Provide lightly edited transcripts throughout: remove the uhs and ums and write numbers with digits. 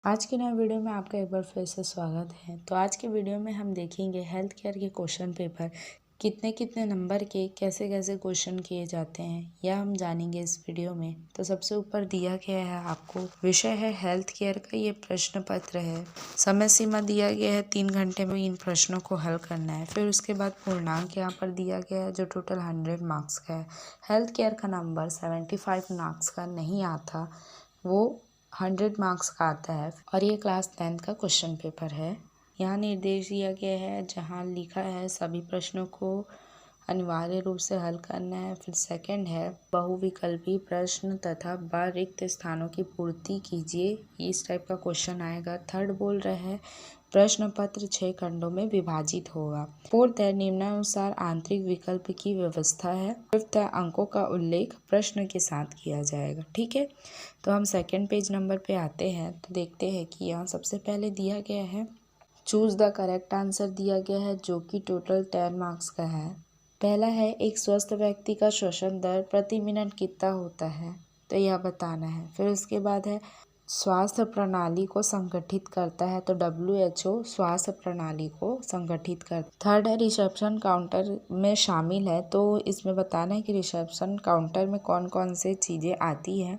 आज के नए वीडियो में आपका एक बार फिर से स्वागत है। तो आज के वीडियो में हम देखेंगे हेल्थ केयर के क्वेश्चन पेपर कितने कितने नंबर के कैसे कैसे क्वेश्चन किए जाते हैं यह हम जानेंगे इस वीडियो में। तो सबसे ऊपर दिया गया है आपको विषय है हेल्थ केयर का, ये प्रश्न पत्र है। समय सीमा दिया गया है 3 घंटे में इन प्रश्नों को हल करना है। फिर उसके बाद पूर्णांक यहाँ पर दिया गया है जो टोटल 100 मार्क्स का है। हेल्थ केयर का नंबर 75 मार्क्स का नहीं आता, वो 100 मार्क्स का आता है और ये क्लास 10th का क्वेश्चन पेपर है। यहाँ निर्देश दिया गया है जहाँ लिखा है सभी प्रश्नों को अनिवार्य रूप से हल करना है। फिर सेकंड है बहुविकल्पी प्रश्न तथा रिक्त स्थानों की पूर्ति कीजिए, इस टाइप का क्वेश्चन आएगा। थर्ड बोल रहे हैं प्रश्न पत्र 6 खंडों में विभाजित होगा। फोर्थ है निम्नानुसार आंतरिक विकल्प की व्यवस्था है। फिफ्थ है अंकों का उल्लेख प्रश्न के साथ किया जाएगा। ठीक है, तो हम सेकंड पेज नंबर पे आते हैं तो देखते हैं कि यहाँ सबसे पहले दिया गया है चूज द करेक्ट आंसर दिया गया है जो कि टोटल 10 मार्क्स का है। पहला है एक स्वस्थ व्यक्ति का श्वसन दर प्रति मिनट कितना होता है, तो यह बताना है। फिर उसके बाद है स्वास्थ्य प्रणाली को संगठित करता है, तो WHO स्वास्थ्य प्रणाली को संगठित कर। थर्ड है रिसेप्शन काउंटर में शामिल है, तो इसमें बताना है कि रिसेप्शन काउंटर में कौन कौन से चीज़ें आती हैं।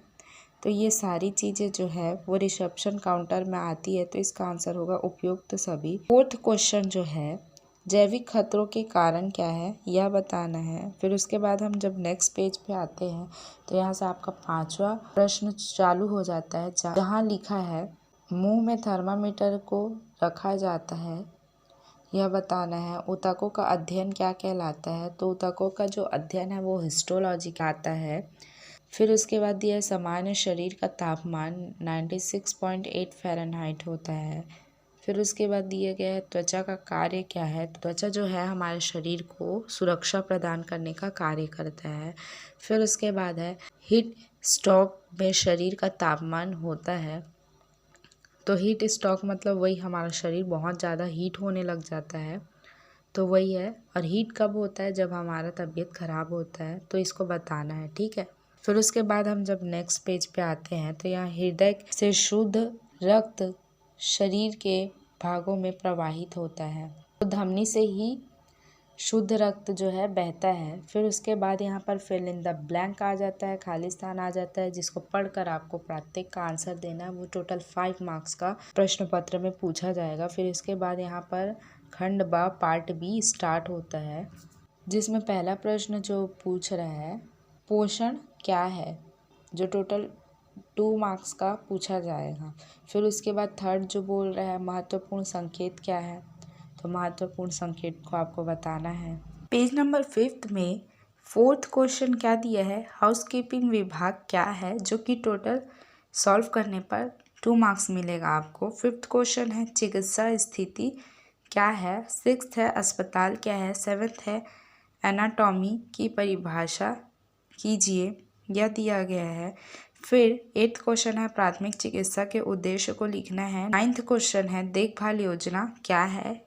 तो ये सारी चीज़ें जो है वो रिसेप्शन काउंटर में आती है, तो इसका आंसर होगा उपयुक्त सभी। फोर्थ क्वेश्चन जो है जैविक खतरों के कारण क्या है यह बताना है। फिर उसके बाद हम जब नेक्स्ट पेज पे आते हैं तो यहाँ से आपका 5वां प्रश्न चालू हो जाता है जहाँ लिखा है मुंह में थर्मामीटर को रखा जाता है, यह बताना है। ऊतकों का अध्ययन क्या कहलाता है, तो ऊतकों का जो अध्ययन है वो हिस्टोलॉजी कहलाता है। फिर उसके बाद दिया है सामान्य शरीर का तापमान 96.8 फ़ारेनहाइट होता है। फिर उसके बाद दिया गया है त्वचा का कार्य क्या है, तो त्वचा जो है हमारे शरीर को सुरक्षा प्रदान करने का कार्य करता है। फिर उसके बाद है हीट स्ट्रोक में शरीर का तापमान होता है, तो हीट स्ट्रोक मतलब वही हमारा शरीर बहुत ज़्यादा हीट होने लग जाता है, तो वही है। और हीट कब होता है, जब हमारा तबीयत खराब होता है, तो इसको बताना है। ठीक है, फिर उसके बाद हम जब नेक्स्ट पेज पे आते हैं तो यहाँ हृदय से शुद्ध रक्त शरीर के भागों में प्रवाहित होता है, तो धमनी से ही शुद्ध रक्त जो है बहता है। फिर उसके बाद यहाँ पर फिल इन द ब्लैंक आ जाता है, खाली स्थान आ जाता है, जिसको पढ़कर आपको प्रत्येक का आंसर देना है। वो टोटल 5 मार्क्स का प्रश्न पत्र में पूछा जाएगा। फिर इसके बाद यहाँ पर खंड ब पार्ट बी स्टार्ट होता है, जिसमें पहला प्रश्न जो पूछ रहा है पोषण क्या है, जो टोटल 2 मार्क्स का पूछा जाएगा। फिर उसके बाद थर्ड जो बोल रहा है महत्वपूर्ण संकेत क्या है, तो महत्वपूर्ण संकेत को आपको बताना है। पेज नंबर 5 में फोर्थ क्वेश्चन क्या दिया है हाउसकीपिंग विभाग क्या है, जो कि टोटल सॉल्व करने पर 2 मार्क्स मिलेगा आपको। फिफ्थ क्वेश्चन है चिकित्सा स्थिति क्या है। सिक्स्थ है अस्पताल क्या है। सेवन्थ है एनाटॉमी की परिभाषा कीजिए, यह दिया गया है। फिर 8th क्वेश्चन है प्राथमिक चिकित्सा के उद्देश्य को लिखना है। 9th क्वेश्चन है देखभाल योजना क्या है,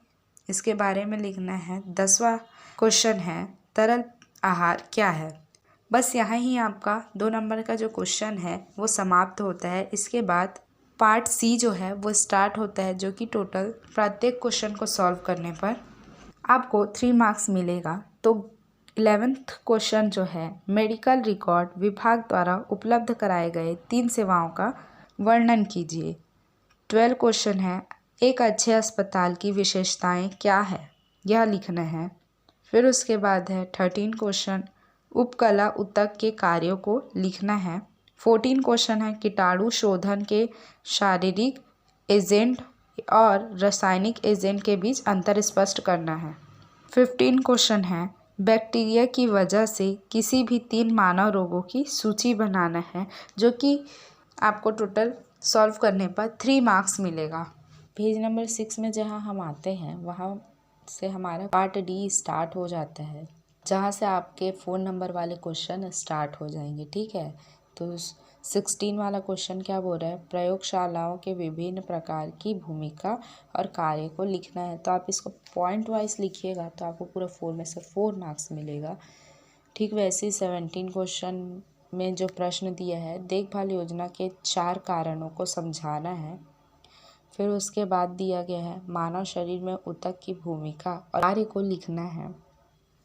इसके बारे में लिखना है। 10वां क्वेश्चन है तरल आहार क्या है। बस यहाँ ही आपका 2 नंबर का जो क्वेश्चन है वो समाप्त होता है। इसके बाद पार्ट सी जो है वो स्टार्ट होता है, जो कि टोटल प्रत्येक क्वेश्चन को सॉल्व करने पर आपको 3 मार्क्स मिलेगा। तो 11th क्वेश्चन जो है मेडिकल रिकॉर्ड विभाग द्वारा उपलब्ध कराए गए 3 सेवाओं का वर्णन कीजिए। 12 क्वेश्चन है एक अच्छे अस्पताल की विशेषताएं क्या है, यह लिखना है। फिर उसके बाद है 13 क्वेश्चन उपकला ऊतक के कार्यों को लिखना है। 14 क्वेश्चन है कीटाणु शोधन के शारीरिक एजेंट और रासायनिक एजेंट के बीच अंतर स्पष्ट करना है। 15 क्वेश्चन है बैक्टीरिया की वजह से किसी भी 3 मानव रोगों की सूची बनाना है, जो कि आपको टोटल सॉल्व करने पर 3 मार्क्स मिलेगा। पेज नंबर 6 में जहाँ हम आते हैं वहाँ से हमारा पार्ट डी स्टार्ट हो जाता है, जहाँ से आपके फ़ोन नंबर वाले क्वेश्चन स्टार्ट हो जाएंगे। ठीक है, तो 16 वाला क्वेश्चन क्या बोल रहा है प्रयोगशालाओं के विभिन्न प्रकार की भूमिका और कार्य को लिखना है। तो आप इसको पॉइंट वाइज लिखिएगा तो आपको पूरा 4 में से 4 मार्क्स मिलेगा। ठीक वैसे ही 17 क्वेश्चन में जो प्रश्न दिया है देखभाल योजना के 4 कारणों को समझाना है। फिर उसके बाद दिया गया है मानव शरीर में ऊतक की भूमिका और कार्य को लिखना है।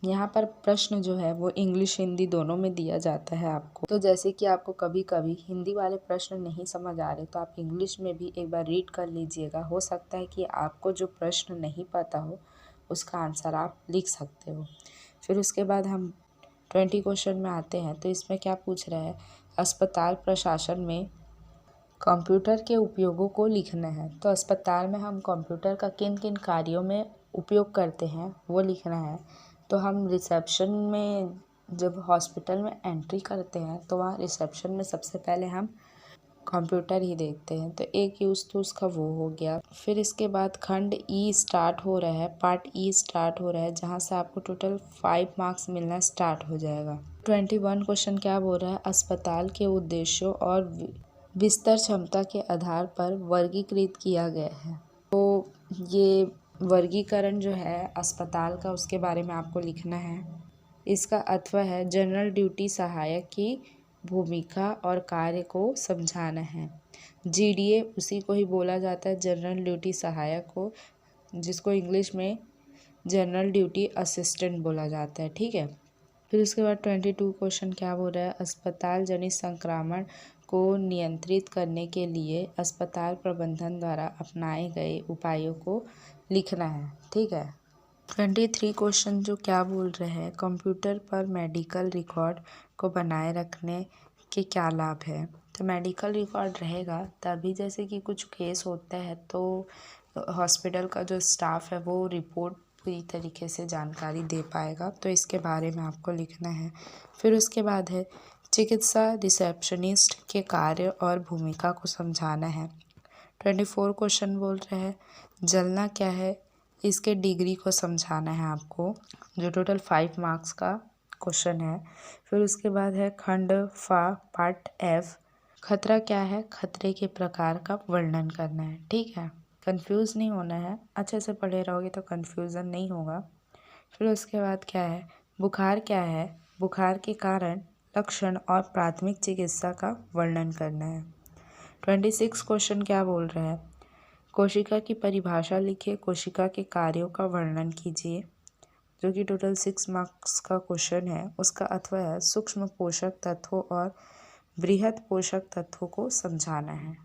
यहाँ पर प्रश्न जो है वो इंग्लिश हिंदी दोनों में दिया जाता है आपको। तो जैसे कि आपको कभी कभी हिंदी वाले प्रश्न नहीं समझ आ रहे तो आप इंग्लिश में भी एक बार रीड कर लीजिएगा। हो सकता है कि आपको जो प्रश्न नहीं पता हो उसका आंसर आप लिख सकते हो। फिर उसके बाद हम 20 क्वेश्चन में आते हैं। तो इसमें क्या पूछ रहा है, अस्पताल प्रशासन में कंप्यूटर के उपयोगों को लिखना है। तो अस्पताल में हम कंप्यूटर का किन किन कार्यों में उपयोग करते हैं वो लिखना है। तो हम रिसेप्शन में जब हॉस्पिटल में एंट्री करते हैं तो वहाँ रिसेप्शन में सबसे पहले हम कंप्यूटर ही देखते हैं। तो एक यूज़ तो उसका वो हो गया। फिर इसके बाद खंड ई स्टार्ट हो रहा है, पार्ट ई स्टार्ट हो रहा है, जहाँ से आपको टोटल 5 मार्क्स मिलना स्टार्ट हो जाएगा। 21 क्वेश्चन क्या बोल रहा है, अस्पताल के उद्देश्यों और बिस्तर क्षमता के आधार पर वर्गीकृत किया गया है। तो ये वर्गीकरण जो है अस्पताल का उसके बारे में आपको लिखना है। इसका अथवा है जनरल ड्यूटी सहायक की भूमिका और कार्य को समझाना है। जीडीए उसी को ही बोला जाता है जनरल ड्यूटी सहायक को, जिसको इंग्लिश में जनरल ड्यूटी असिस्टेंट बोला जाता है। ठीक है। फिर उसके बाद 22 क्वेश्चन क्या बोल रहा है, अस्पताल जनित संक्रमण को नियंत्रित करने के लिए अस्पताल प्रबंधन द्वारा अपनाए गए उपायों को लिखना है। ठीक है। 23 क्वेश्चन जो क्या बोल रहे हैं, कंप्यूटर पर मेडिकल रिकॉर्ड को बनाए रखने के क्या लाभ है। तो मेडिकल रिकॉर्ड रहेगा तभी जैसे कि कुछ केस होता है तो हॉस्पिटल का जो स्टाफ है वो रिपोर्ट पूरी तरीके से जानकारी दे पाएगा। तो इसके बारे में आपको लिखना है। फिर उसके बाद है चिकित्सा रिसेप्शनिस्ट के कार्य और भूमिका को समझाना है। 24 क्वेश्चन बोल रहे हैं जलना क्या है, इसके डिग्री को समझाना है आपको, जो टोटल 5 मार्क्स का क्वेश्चन है। फिर उसके बाद है खंड फा पार्ट एफ, खतरा क्या है, खतरे के प्रकार का वर्णन करना है। ठीक है। कंफ्यूज नहीं होना है, अच्छे से पढ़े रहोगे तो कंफ्यूजन नहीं होगा। फिर उसके बाद क्या है, बुखार क्या है, बुखार के कारण, लक्षण और प्राथमिक चिकित्सा का वर्णन करना है। 26 क्वेश्चन क्या बोल रहा है, कोशिका की परिभाषा लिखिए, कोशिका के कार्यों का वर्णन कीजिए, जो कि टोटल 6 मार्क्स का क्वेश्चन है। उसका अथवा है सूक्ष्म पोषक तत्वों और बृहद पोषक तत्वों को समझाना है।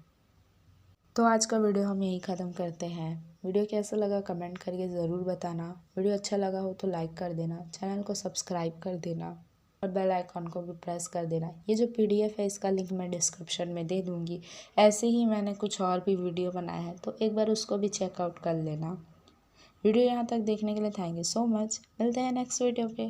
तो आज का वीडियो हम यही ख़त्म करते हैं। वीडियो कैसा लगा कमेंट करके ज़रूर बताना। वीडियो अच्छा लगा हो तो लाइक कर देना, चैनल को सब्सक्राइब कर देना और बेल आइकॉन को भी प्रेस कर देना। ये जो पीडीएफ है इसका लिंक मैं डिस्क्रिप्शन में दे दूँगी। ऐसे ही मैंने कुछ और भी वीडियो बनाया है तो एक बार उसको भी चेकआउट कर लेना। वीडियो यहाँ तक देखने के लिए थैंक यू सो मच। मिलते हैं नेक्स्ट वीडियो पे।